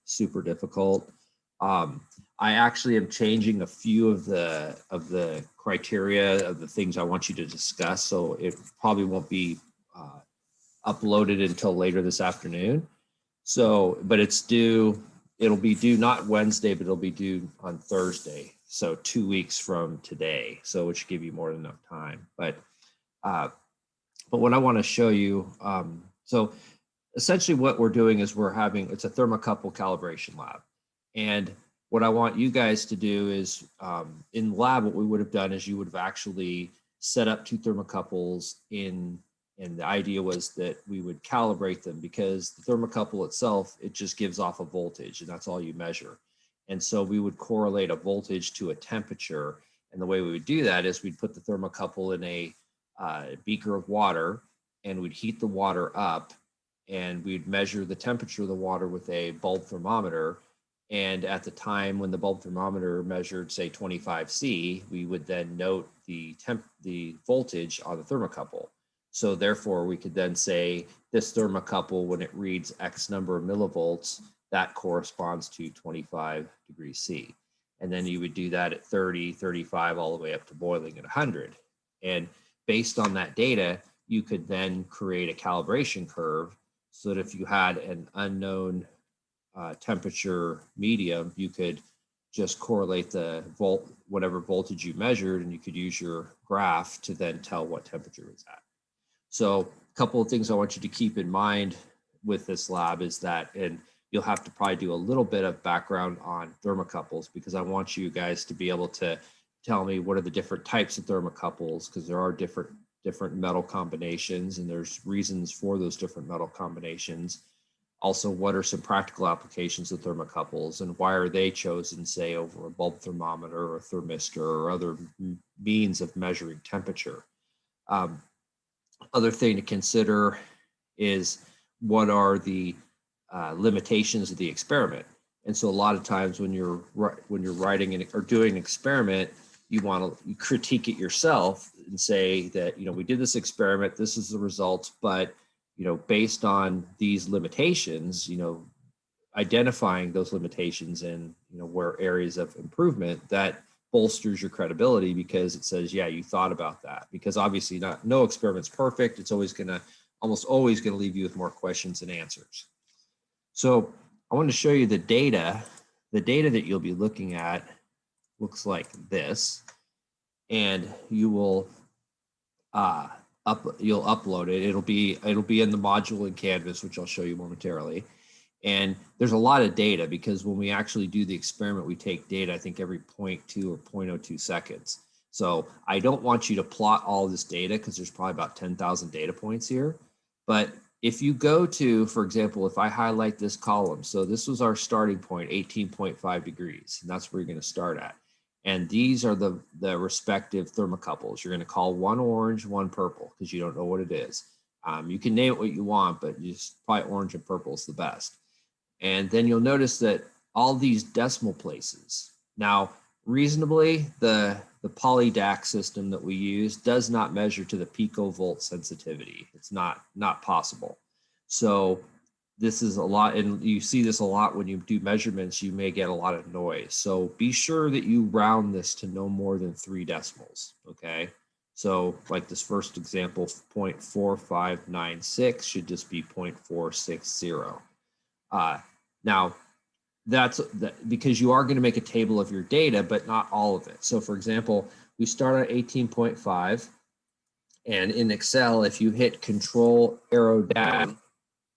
super difficult. I actually am changing a few of the criteria of the things I want you to discuss, so it probably won't be uploaded until later this afternoon. So, but it's due, it'll be due not Wednesday, but it'll be due on Thursday. So 2 weeks from today. So which give you more than enough time. But what I want to show you, so essentially what we're doing is it's a Thermocouple Calibration Lab. And what I want you guys to do is in the lab, what we would have done is you would have actually set up 2 thermocouples and the idea was that we would calibrate them because the thermocouple itself, it just gives off a voltage and that's all you measure. And so we would correlate a voltage to a temperature. And the way we would do that is we'd put the thermocouple in a beaker of water and we'd heat the water up and we'd measure the temperature of the water with a bulb thermometer. And at the time when the bulb thermometer measured, say 25 C, we would then note the voltage on the thermocouple. So therefore, we could then say this thermocouple, when it reads X number of millivolts, that corresponds to 25 degrees C. And then you would do that at 30, 35, all the way up to boiling at 100. And based on that data, you could then create a calibration curve so that if you had an unknown temperature medium, you could just correlate the whatever voltage you measured, and you could use your graph to then tell what temperature it's at. So a couple of things I want you to keep in mind with this lab is that, and you'll have to probably do a little bit of background on thermocouples because I want you guys to be able to tell me what are the different types of thermocouples, because there are different metal combinations and there's reasons for those different metal combinations. Also, what are some practical applications of thermocouples and why are they chosen, say, over a bulb thermometer or a thermistor or other means of measuring temperature? Other thing to consider is what are the limitations of the experiment. And so a lot of times when you're writing or doing an experiment, you want to critique it yourself and say that, we did this experiment, this is the results, but, based on these limitations, identifying those limitations and, where areas of improvement, that bolsters your credibility because it says, yeah, you thought about that. Because obviously no experiment's perfect. It's almost always going to leave you with more questions than answers. So I want to show you the data. The data that you'll be looking at looks like this, and you will you'll upload it. It'll be in the module in Canvas, which I'll show you momentarily. And there's a lot of data because when we actually do the experiment, we take data, I think every 0.2 or 0.02 seconds. So I don't want you to plot all this data because there's probably about 10,000 data points here. But if you go to, for example, if I highlight this column, so this was our starting point, 18.5 degrees, and that's where you're going to start at. And these are the respective thermocouples. You're going to call one orange, one purple, because you don't know what it is. You can name it what you want, but just probably orange and purple is the best. And then you'll notice that all these decimal places. Now, reasonably, the polydac system that we use does not measure to the picovolt sensitivity. It's not possible. So this is a lot, and you see this a lot when you do measurements, you may get a lot of noise. So be sure that you round this to no more than 3 decimals, okay? So like this first example, 0.4596 should just be 0.460. Now, that's because you are going to make a table of your data, but not all of it. So for example, we start at 18.5, and in Excel, if you hit Control arrow down,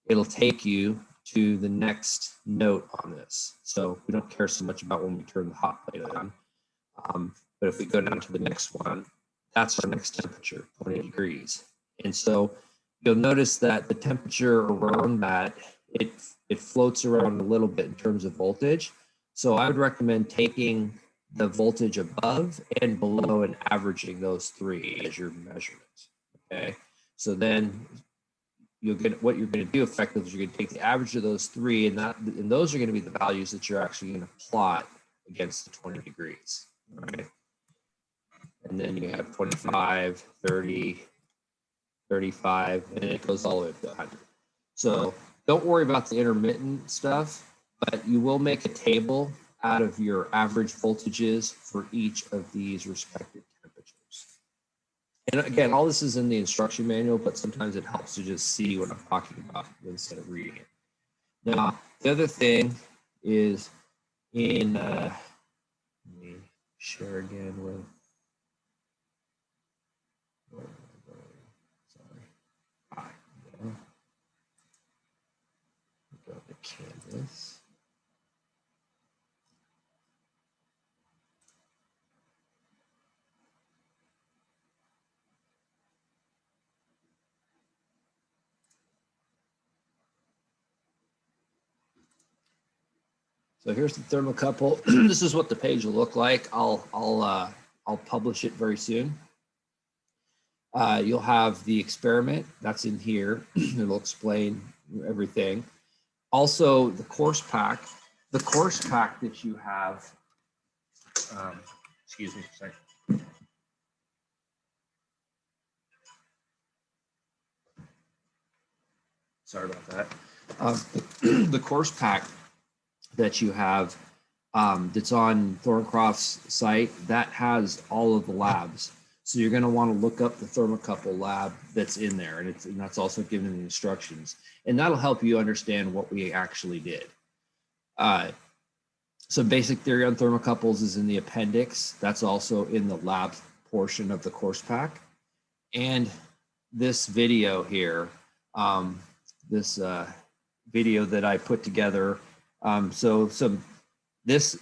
it'll take you to the next note on this. So we don't care so much about when we turn the hot plate on. But if we go down to the next one, that's our next temperature, 20 degrees. And so you'll notice that the temperature around that, it floats around a little bit in terms of voltage. So I would recommend taking the voltage above and below and averaging those 3 as your measurements, okay? So then you'll get, what you're going to do effectively is you're going to take the average of those 3, and those are going to be the values that you're actually going to plot against the 20 degrees, right? And then you have 25, 30, 35, and it goes all the way up to 100. So don't worry about the intermittent stuff. but you will make a table out of your average voltages for each of these respective temperatures. And again, all this is in the instruction manual, but sometimes it helps to just see what I'm talking about instead of reading it. Now, the other thing is in, let me share again with, sorry, go to Canvas. So here's the thermocouple. This is what the page will look like. I'll publish it very soon. You'll have the experiment that's in here. It'll explain everything. Also, the course pack. The course pack that you have. Excuse me for a second. Sorry about that. The course pack that you have that's on Thorncroft's site, that has all of the labs. So you're going to want to look up the Thermocouple Lab that's in there, and that's also given in the instructions. And that'll help you understand what we actually did. So basic theory on thermocouples is in the appendix. That's also in the lab portion of the course pack. And this video here, this video that I put together, this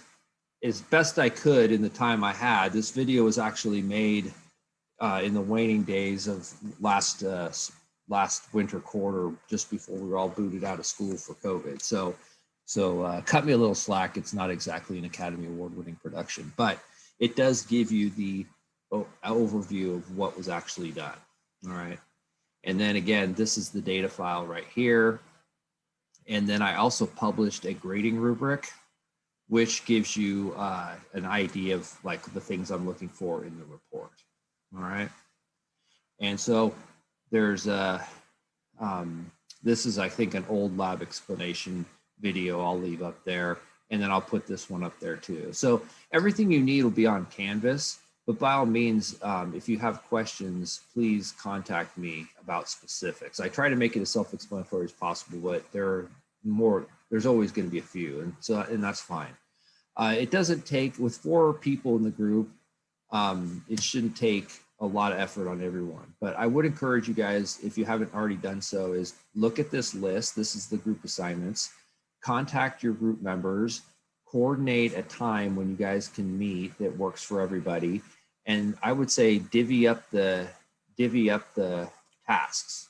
as best I could in the time I had. This video was actually made in the waning days of last winter quarter, just before we were all booted out of school for COVID. So cut me a little slack. It's not exactly an Academy Award-winning production, but it does give you the overview of what was actually done. All right. And then again, this is the data file right here. And then I also published a grading rubric, which gives you an idea of like the things I'm looking for in the report. All right. And so there's this is, I think, an old lab explanation video I'll leave up there. And then I'll put this one up there too. So everything you need will be on Canvas, but by all means, if you have questions, please contact me about specifics. I try to make it as self-explanatory as possible, but there's always going to be a few, and that's fine. It doesn't take, with 4 people in the group, it shouldn't take a lot of effort on everyone. But I would encourage you guys, if you haven't already done so, is look at this list. This is the group assignments. Contact your group members, coordinate a time when you guys can meet that works for everybody. And I would say divvy up the tasks.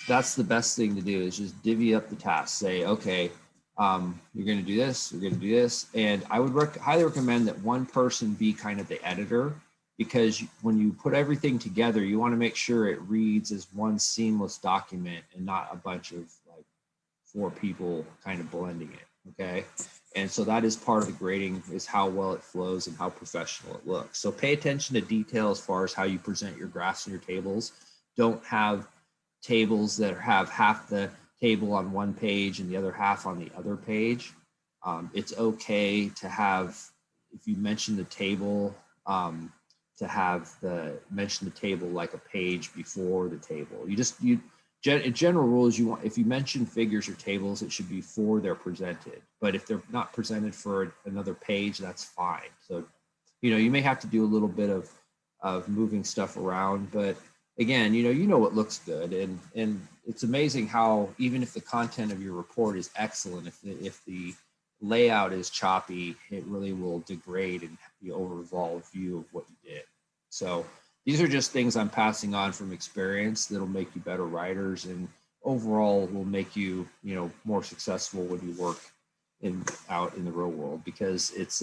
That's the best thing to do, is just divvy up the tasks. Say, okay, you're going to do this, you're going to do this. And I would highly recommend that one person be kind of the editor, because when you put everything together, you want to make sure it reads as one seamless document and not a bunch of like 4 people kind of blending it. Okay. And so that is part of the grading, is how well it flows and how professional it looks. So pay attention to detail as far as how you present your graphs and your tables. Don't have tables that have half the table on one page and the other half on the other page. It's okay to have, if you mention the table, mention the table like a page before the table. General rules, if you mention figures or tables, it should be before they're presented. But if they're not presented for another page, that's fine. So, you may have to do a little bit of moving stuff around, but again, you know what looks good, and it's amazing how even if the content of your report is excellent, if the layout is choppy, it really will degrade and the overall view of what you did. So these are just things I'm passing on from experience that'll make you better writers, and overall will make you, more successful when you work out in the real world, because it's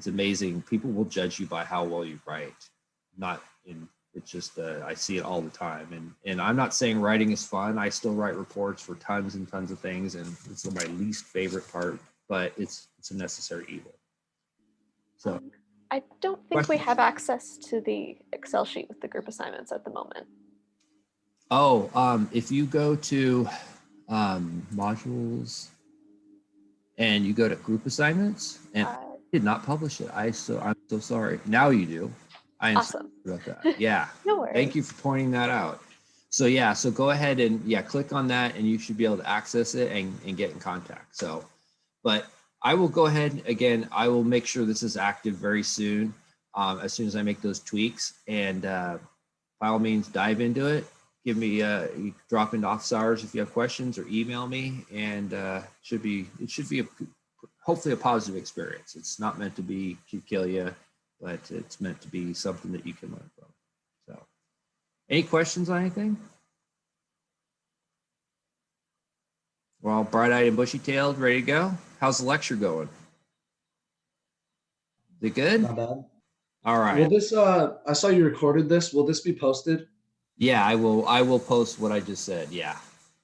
amazing. People will judge you by how well you write, it's just, I see it all the time. And I'm not saying writing is fun. I still write reports for tons and tons of things, and it's my least favorite part, but it's a necessary evil. So I don't think we have access to the Excel sheet with the group assignments at the moment. Oh, if you go to modules, and you go to group assignments, and I did not publish it. I'm so sorry. Now you do. I am Awesome. sorry about that. Yeah. No worries. Thank you for pointing that out. So yeah, so go ahead and click on that, and you should be able to access it and get in contact. So, but I will go ahead again. I will make sure this is active very soon, as soon as I make those tweaks. And by all means, dive into it. Give me you drop into office hours if you have questions, or email me. And it should be hopefully a positive experience. It's not meant to kill you, but it's meant to be something that you can learn from. So, any questions on anything? Well, bright-eyed and bushy-tailed, ready to go. How's the lecture going? Is it good? Not bad. All right. Will this, I saw you recorded this. Will this be posted? Yeah, I will post what I just said. Yeah.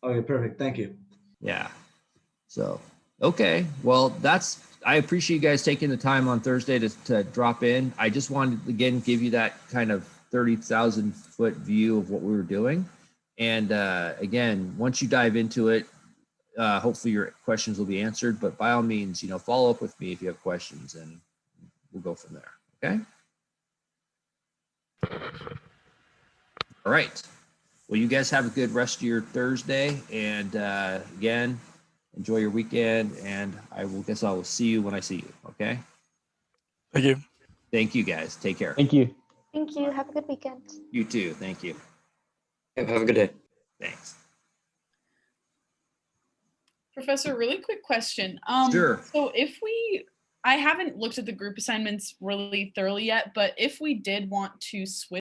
Okay, perfect. Thank you. Yeah. So, okay. Well, I appreciate you guys taking the time on Thursday to drop in. I just wanted to, again, give you that kind of 30,000 foot view of what we were doing. And again, once you dive into it, hopefully your questions will be answered, but by all means, follow up with me if you have questions, and we'll go from there. Okay. All right. Well, you guys have a good rest of your Thursday, and again, enjoy your weekend, and I will see you when I see you. Okay. Thank you. Thank you, guys. Take care. Thank you. Thank you. Have a good weekend. You too. Thank you. Have a good day. Thanks. Professor, really quick question. Sure. So I haven't looked at the group assignments really thoroughly yet, but if we did want to switch